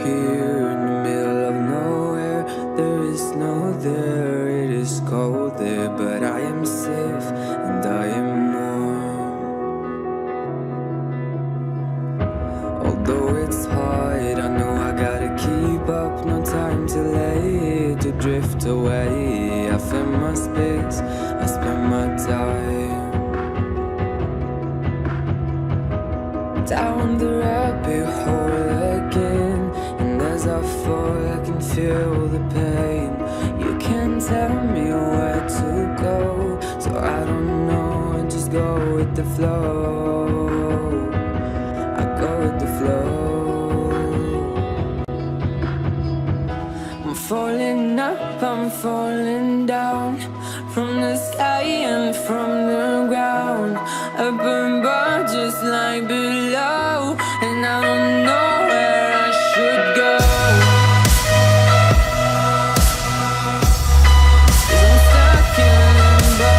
here in the middle of nowhere. There is no there, it is cold there, but I am safe and I am warm. Although it's hard, I know I gotta keep up. No time to lay, to drift away. I fill my space, I spend my time down the rabbit hole again. And as I fall, I can feel the pain. You can't tell me where to go, so I don't know, I just go with the flow. I go with the flow. I'm falling up, I'm falling down, from the sky and from the ground. Up above just like below, and I don't know where I should go. 'Cause I'm stuck in limbo.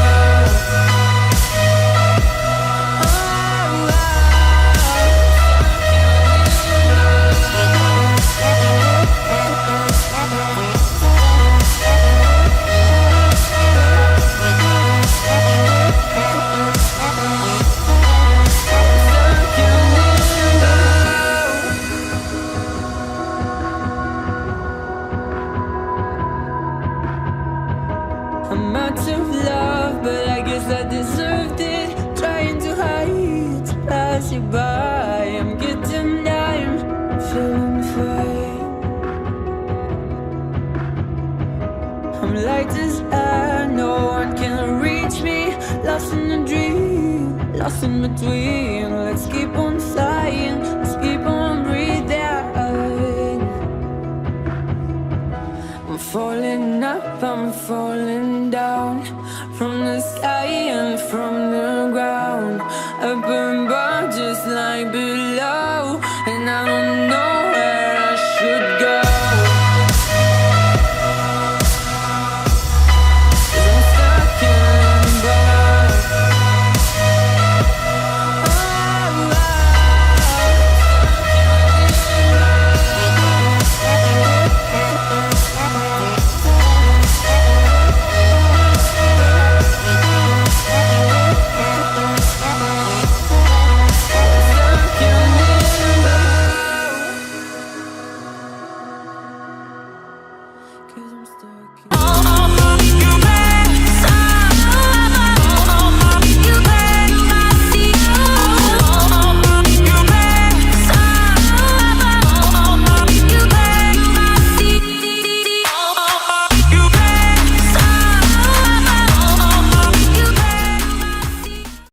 I'm out of love, but I guess I deserved it. Trying to hide, to pass you by. I'm getting down, feeling fine. I'm light as air, no one can reach me. Lost in a dream, lost in between. Let's keep on flying, let's keep on breathing. I'm falling up, I'm falling down, from the sky and from the ground. Up above just like below.